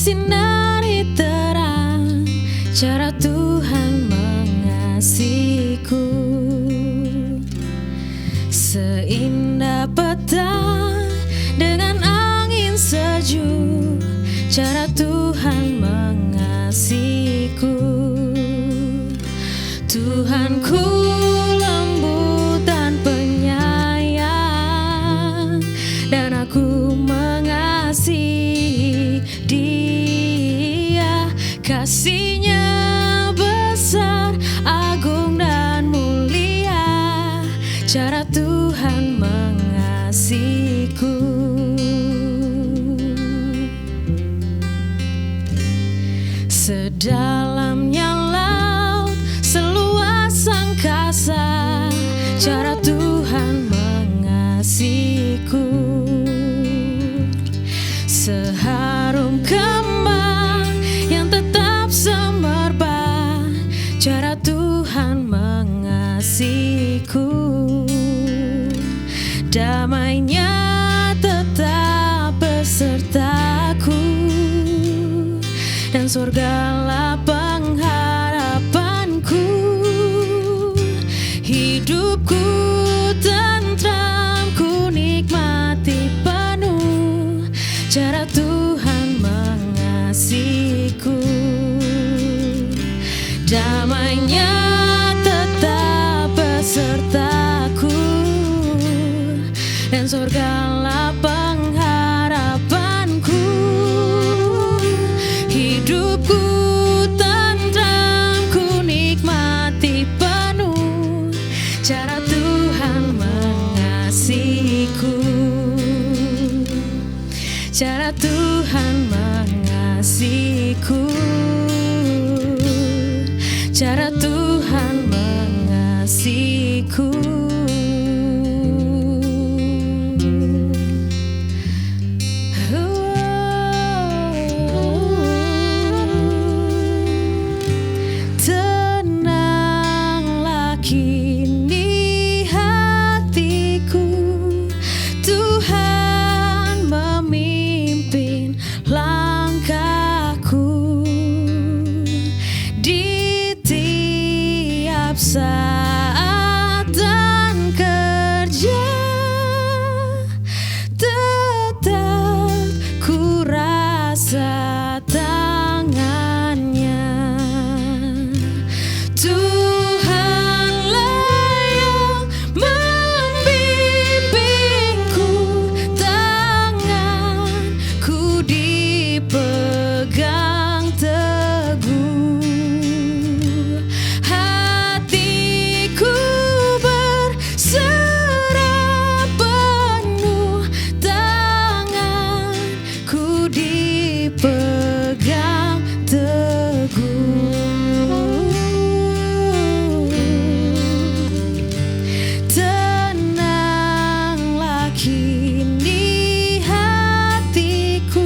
sinari terang cara Tuhan mengasihiku. Seindah petang dengan angin sejuk, cara Tuhan mengasihiku. Tuhanku lembut dan penyayang, dan aku mengasihi Dia. Kasih-Nya besar, agung dan mulia, cara Tuhan mengasihiku. Sedalamnya laut, seluas angkasa, cara Tuhan mengasihiku. Seharum kembang yang tetap semerbak, cara Tuhan mengasihiku. Damai-Nya tetap besertaku, dan surgalah pengharapanku. Hidupku tentram, ku nikmati penuh, cara Tuhan mengasihiku. Damai-Nya tetap besertaku, dan surgalah pengharapanku. Hidupku tentram, ku nikmati penuh, cara Tuhan mengasihiku. Cara Tuhan mengasihiku, cara Tuhan mengasihiku. Tenanglah kini hatiku, Tuhan memimpin langkahku. Di tiap saat dan kerja, tetap ku rasa tangannya. Tuhanlah yang membimbingku, tanganku dipegang teguh. Hatiku berserah penuh, tanganku dipegang teguh. Tenanglah kini hatiku,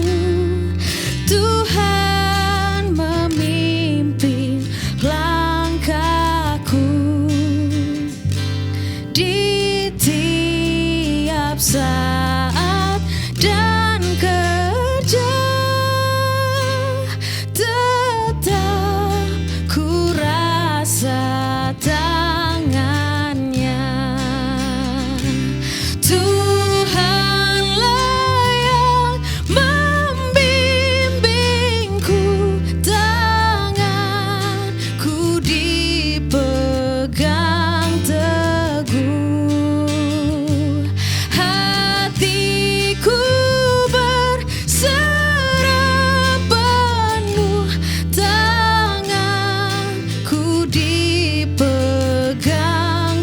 Tuhan memimpin langkahku. Di tiap saat dan kerja, tetap ku rasa tangannya. Tuhanlah yang membimbingku, tanganku dipegang teguh. Hatiku berserah penuh, tanganku dipegang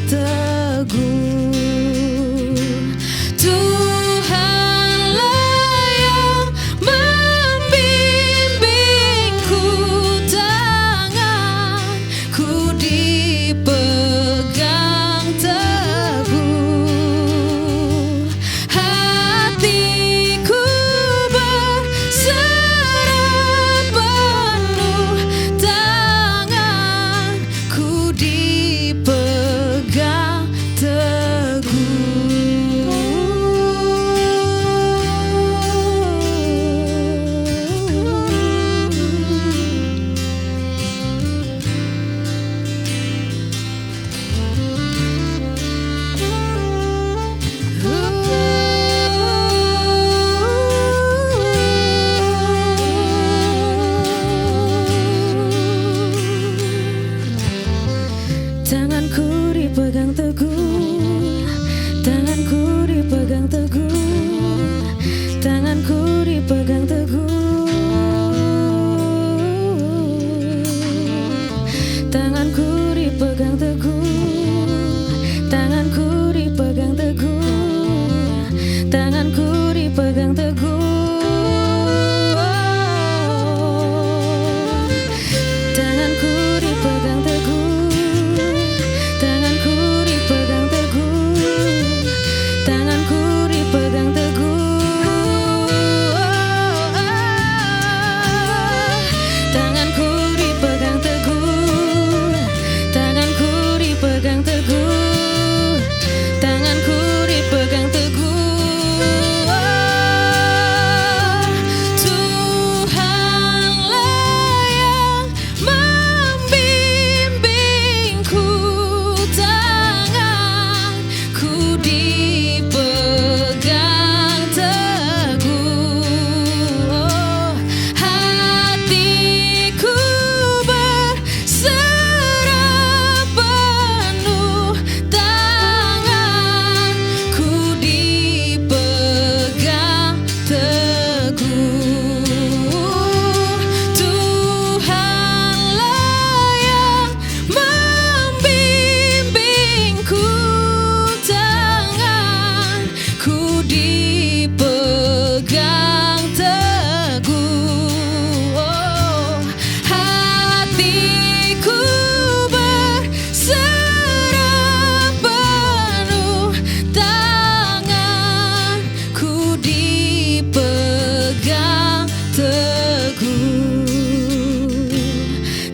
teguh. Tuhanlah yang membimbingku, tanganku dipegang teguh. Hatiku berserah penuh, tanganku Tanganku dipegang teguh, tanganku dipegang teguh, tanganku dipegang teguh. Tanganku dipegang teguh, tanganku dipegang teguh, tanganku dipegang teguh. Tanganku dipegang teguh, tanganku dipegang teguh, tanganku dipegang teguh. Tuhanlah yang membimbingku, tanganku dipegang teguh. Hatiku berserah penuh, tanganku dipegang teguh. Tuhanlah yang membimbingku, tanganku dipegang teguh. Hatiku berserah penuh, tanganku dipegang teguh.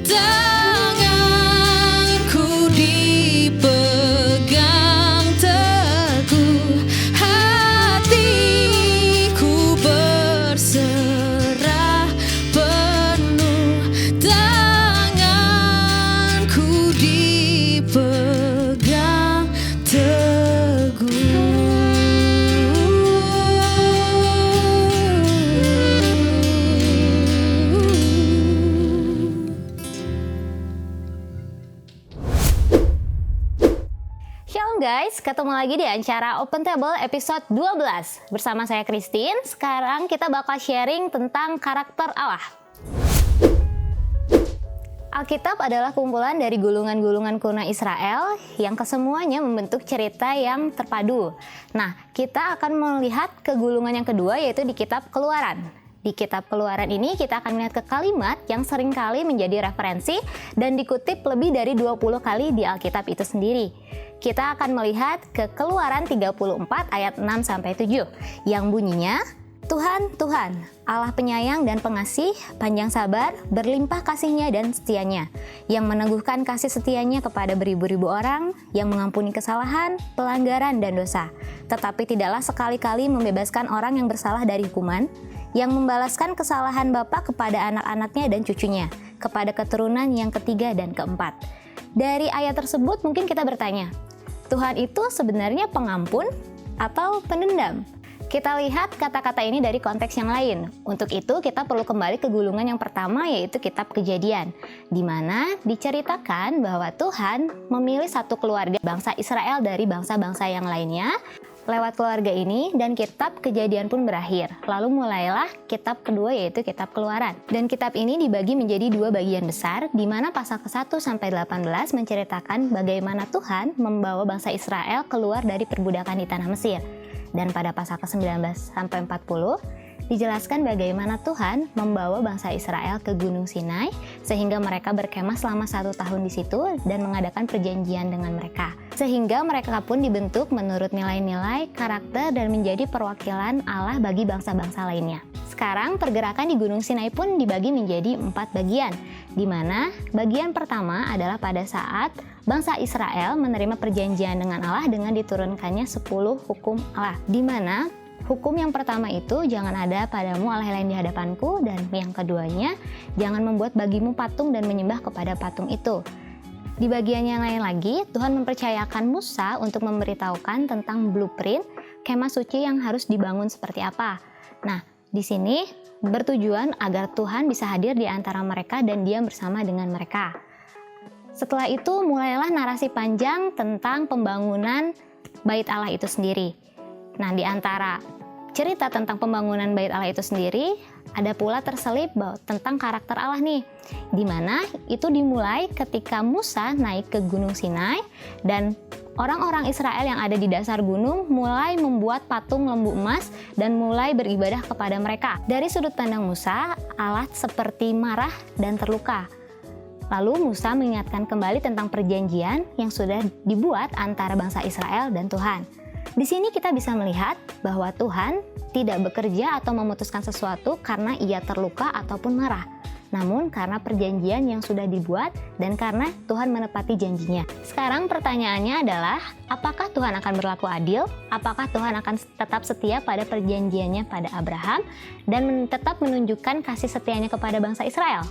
Tanganku dipegang teguh. Hatiku berserah penuh, tanganku dipegang teguh. Shalom guys, ketemu lagi di acara Open Table episode 12 bersama saya Christine. Sekarang kita bakal sharing tentang karakter Allah. Alkitab adalah kumpulan dari gulungan-gulungan kuno Israel yang kesemuanya membentuk cerita yang terpadu. Nah, kita akan melihat ke gulungan yang kedua, yaitu di kitab Keluaran. Di kitab Keluaran ini kita akan melihat ke kalimat yang seringkali menjadi referensi dan dikutip lebih dari 20 kali di Alkitab itu sendiri. Kita akan melihat ke Keluaran 34 ayat 6-7 yang bunyinya, Tuhan, Tuhan, Allah penyayang dan pengasih, panjang sabar, berlimpah kasihnya dan setianya, yang meneguhkan kasih setianya kepada beribu-ribu orang, yang mengampuni kesalahan, pelanggaran, dan dosa, tetapi tidaklah sekali-kali membebaskan orang yang bersalah dari hukuman, yang membalaskan kesalahan bapa kepada anak-anaknya dan cucunya, kepada keturunan yang ketiga dan keempat. Dari ayat tersebut mungkin kita bertanya, Tuhan itu sebenarnya pengampun atau pendendam? Kita lihat kata-kata ini dari konteks yang lain. Untuk itu kita perlu kembali ke gulungan yang pertama, yaitu kitab Kejadian, di mana diceritakan bahwa Tuhan memilih satu keluarga bangsa Israel dari bangsa-bangsa yang lainnya. Lewat keluarga ini dan kitab Kejadian pun berakhir. Lalu mulailah kitab kedua, yaitu kitab Keluaran. Dan kitab ini dibagi menjadi dua bagian besar, di mana pasal ke-1 sampai 18 menceritakan bagaimana Tuhan membawa bangsa Israel keluar dari perbudakan di tanah Mesir. Dan pada pasal ke-19 sampai 40 dijelaskan bagaimana Tuhan membawa bangsa Israel ke Gunung Sinai sehingga mereka berkemah selama 1 tahun di situ dan mengadakan perjanjian dengan mereka. Sehingga mereka pun dibentuk menurut nilai-nilai, karakter, dan menjadi perwakilan Allah bagi bangsa-bangsa lainnya. Sekarang pergerakan di Gunung Sinai pun dibagi menjadi 4 bagian, di mana bagian pertama adalah pada saat bangsa Israel menerima perjanjian dengan Allah dengan diturunkannya 10 hukum Allah, di mana hukum yang pertama itu, jangan ada padamu Allah lain di hadapanku, dan yang keduanya, jangan membuat bagimu patung dan menyembah kepada patung itu. Di bagian yang lain lagi, Tuhan mempercayakan Musa untuk memberitahukan tentang blueprint kemah suci yang harus dibangun seperti apa. Nah, di sini bertujuan agar Tuhan bisa hadir di antara mereka dan diam bersama dengan mereka. Setelah itu, mulailah narasi panjang tentang pembangunan Bait Allah itu sendiri. Nah, di antara cerita tentang pembangunan Bait Allah itu sendiri, ada pula terselip tentang karakter Allah nih, di mana itu dimulai ketika Musa naik ke Gunung Sinai dan orang-orang Israel yang ada di dasar gunung mulai membuat patung lembu emas dan mulai beribadah kepada mereka. Dari sudut pandang Musa, Allah seperti marah dan terluka. Lalu Musa mengingatkan kembali tentang perjanjian yang sudah dibuat antara bangsa Israel dan Tuhan. Di sini kita bisa melihat bahwa Tuhan tidak bekerja atau memutuskan sesuatu karena ia terluka ataupun marah, namun karena perjanjian yang sudah dibuat dan karena Tuhan menepati janjinya. Sekarang pertanyaannya adalah, apakah Tuhan akan berlaku adil? Apakah Tuhan akan tetap setia pada perjanjiannya pada Abraham dan tetap menunjukkan kasih setianya kepada bangsa Israel?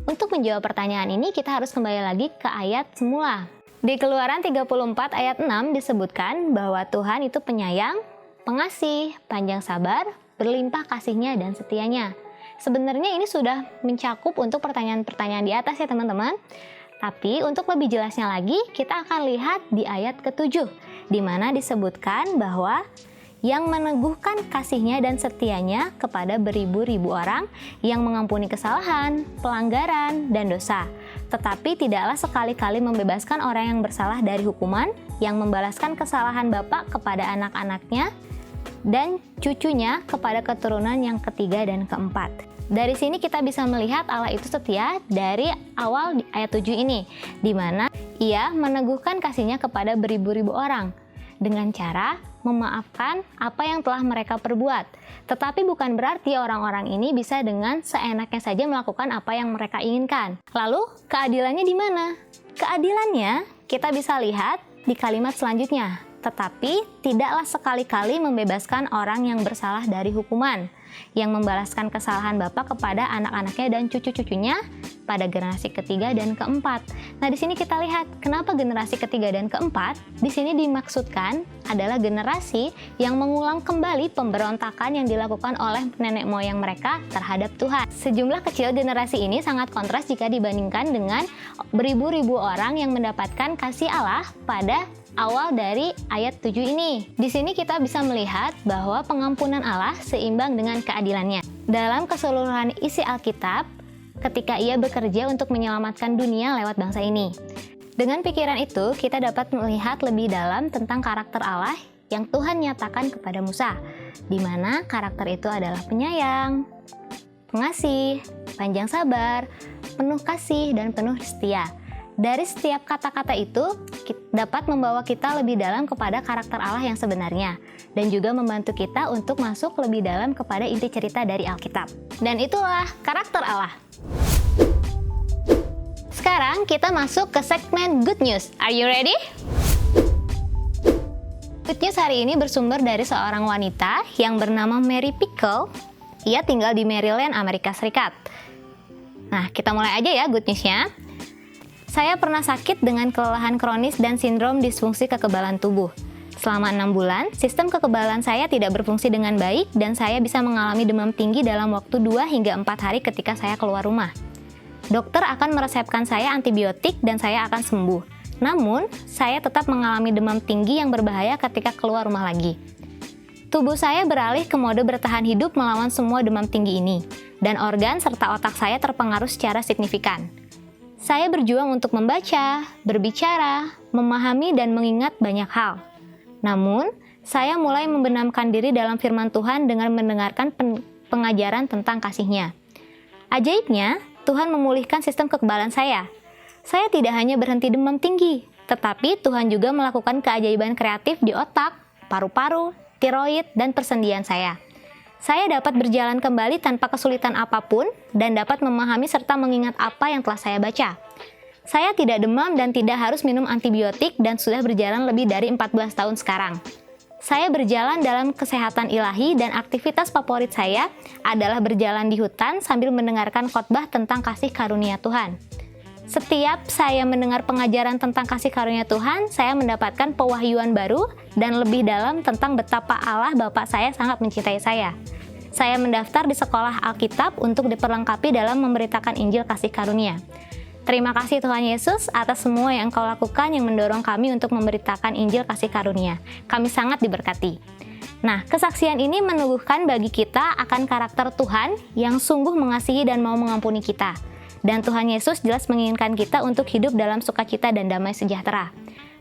Untuk menjawab pertanyaan ini, kita harus kembali lagi ke ayat semula. Di Keluaran 34 ayat 6 disebutkan bahwa Tuhan itu penyayang, pengasih, panjang sabar, berlimpah kasihnya dan setianya. Sebenarnya ini sudah mencakup untuk pertanyaan-pertanyaan di atas ya teman-teman. Tapi untuk lebih jelasnya lagi, kita akan lihat di ayat ke-7, di mana disebutkan bahwa yang meneguhkan kasihnya dan setianya kepada beribu-ribu orang yang mengampuni kesalahan, pelanggaran, dan dosa. Tetapi tidaklah sekali-kali membebaskan orang yang bersalah dari hukuman, yang membalaskan kesalahan bapa kepada anak-anaknya, dan cucunya kepada keturunan yang ketiga dan keempat. Dari sini kita bisa melihat Allah itu setia dari awal di ayat 7 ini, di mana ia meneguhkan kasihnya kepada beribu-ribu orang dengan cara memaafkan apa yang telah mereka perbuat. Tetapi bukan berarti orang-orang ini bisa dengan seenaknya saja melakukan apa yang mereka inginkan. Lalu, keadilannya di mana? Keadilannya kita bisa lihat di kalimat selanjutnya. Tetapi tidaklah sekali-kali membebaskan orang yang bersalah dari hukuman, yang membalaskan kesalahan bapa kepada anak-anaknya dan cucu-cucunya pada generasi ketiga dan keempat. Nah, di sini kita lihat kenapa generasi ketiga dan keempat di sini dimaksudkan adalah generasi yang mengulang kembali pemberontakan yang dilakukan oleh nenek moyang mereka terhadap Tuhan. Sejumlah kecil generasi ini sangat kontras jika dibandingkan dengan beribu-ribu orang yang mendapatkan kasih Allah pada awal dari ayat 7 ini. Di sini kita bisa melihat bahwa pengampunan Allah seimbang dengan keadilannya. Dalam keseluruhan isi Alkitab, ketika ia bekerja untuk menyelamatkan dunia lewat bangsa ini. Dengan pikiran itu, kita dapat melihat lebih dalam tentang karakter Allah yang Tuhan nyatakan kepada Musa, di mana karakter itu adalah penyayang, pengasih, panjang sabar, penuh kasih, dan penuh setia. Dari setiap kata-kata itu dapat membawa kita lebih dalam kepada karakter Allah yang sebenarnya dan juga membantu kita untuk masuk lebih dalam kepada inti cerita dari Alkitab. Dan itulah karakter Allah. Sekarang kita masuk ke segmen Good News. Are you ready? Good News hari ini bersumber dari seorang wanita yang bernama Mary Pickle. Ia tinggal di Maryland, Amerika Serikat. Nah, kita mulai aja ya Good News-nya. Saya pernah sakit dengan kelelahan kronis dan sindrom disfungsi kekebalan tubuh. Selama 6 bulan, sistem kekebalan saya tidak berfungsi dengan baik dan saya bisa mengalami demam tinggi dalam waktu 2 hingga 4 hari ketika saya keluar rumah. Dokter akan meresepkan saya antibiotik dan saya akan sembuh. Namun, saya tetap mengalami demam tinggi yang berbahaya ketika keluar rumah lagi. Tubuh saya beralih ke mode bertahan hidup melawan semua demam tinggi ini, dan organ serta otak saya terpengaruh secara signifikan. Saya berjuang untuk membaca, berbicara, memahami, dan mengingat banyak hal. Namun, saya mulai membenamkan diri dalam firman Tuhan dengan mendengarkan pengajaran tentang kasih-Nya. Ajaibnya, Tuhan memulihkan sistem kekebalan saya. Saya tidak hanya berhenti demam tinggi, tetapi Tuhan juga melakukan keajaiban kreatif di otak, paru-paru, tiroid, dan persendian saya. Saya dapat berjalan kembali tanpa kesulitan apapun dan dapat memahami serta mengingat apa yang telah saya baca. Saya tidak demam dan tidak harus minum antibiotik dan sudah berjalan lebih dari 14 tahun sekarang. Saya berjalan dalam kesehatan ilahi dan aktivitas favorit saya adalah berjalan di hutan sambil mendengarkan khotbah tentang kasih karunia Tuhan. Setiap saya mendengar pengajaran tentang kasih karunia Tuhan, saya mendapatkan pewahyuan baru dan lebih dalam tentang betapa Allah Bapa saya sangat mencintai saya. Saya mendaftar di sekolah Alkitab untuk diperlengkapi dalam memberitakan Injil kasih karunia. Terima kasih Tuhan Yesus atas semua yang Engkau lakukan yang mendorong kami untuk memberitakan Injil kasih karunia. Kami sangat diberkati. Nah, kesaksian ini meneguhkan bagi kita akan karakter Tuhan yang sungguh mengasihi dan mau mengampuni kita. Dan Tuhan Yesus jelas menginginkan kita untuk hidup dalam sukacita dan damai sejahtera.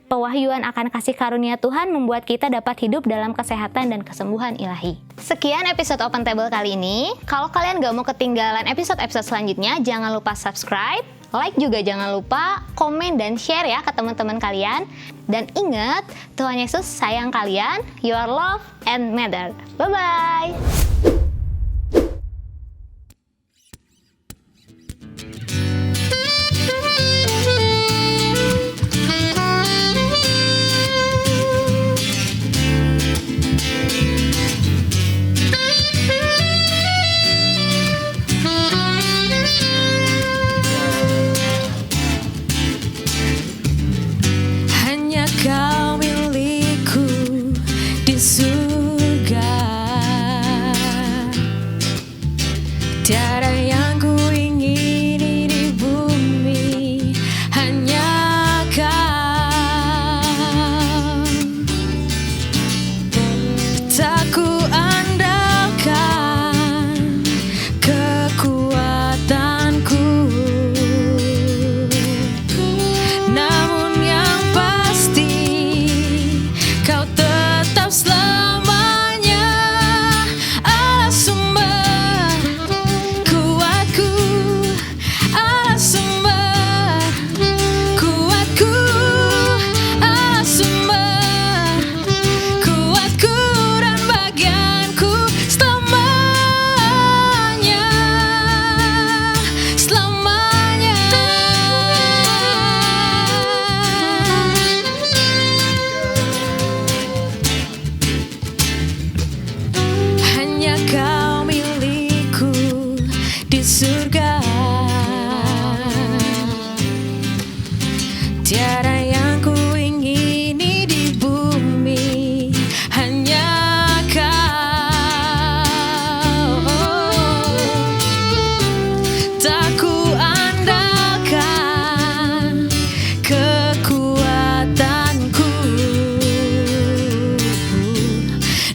Pewahyuan akan kasih karunia Tuhan membuat kita dapat hidup dalam kesehatan dan kesembuhan ilahi. Sekian episode Open Table kali ini. Kalau kalian gak mau ketinggalan episode-episode selanjutnya, jangan lupa subscribe, like juga jangan lupa, komen dan share ya ke teman-teman kalian. Dan ingat, Tuhan Yesus sayang kalian, you are loved and matter. Bye-bye! Kau milikku di surga, tiada yang ku ingini di bumi, hanya Kau. Tak ku andalkan kekuatanku, namun yang pasti Kau tetap selamanya Allah sumber kuatku, Allah sumber kuatku, Allah sumber kuatku dan bagianku selamanya, selamanya. Hanya Kau milikku di surga, tiada yang ku ingini di bumi, hanya Kau. Tak ku andalkan kekuatanku,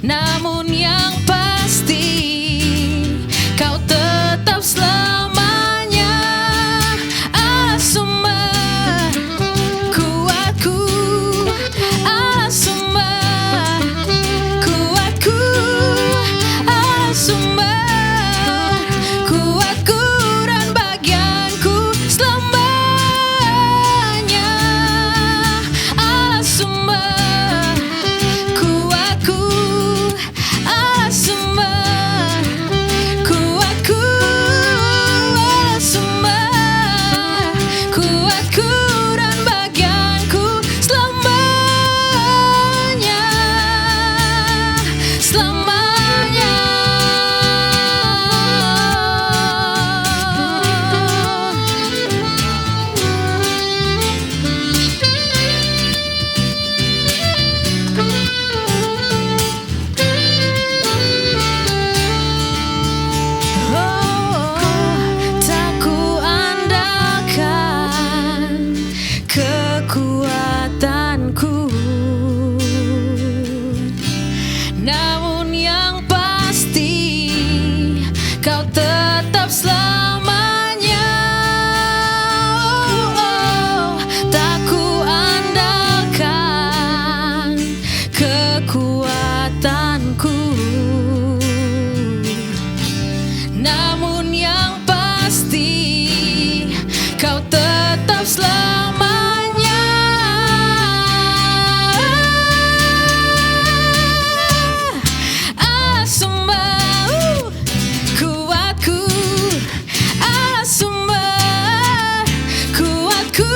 namun yang pasti Kau tetap selamanya Allah sumber kuatku, Allah sumber kuatku, Allah sumber kuatku dan bagianku selamanya, Allah sumber kuatku, Allah sumber kuatku, Allah sumber kuatku dan bagianku selamanya, selamanya. Tak ku andalkan kekuatanku, namun yang pasti Kau tetap selamanya. Tak ku andalkan kekuatanku, namun yang pasti Kau tetap selamanya. Allah sumber kuatku, Allah sumber kuatku,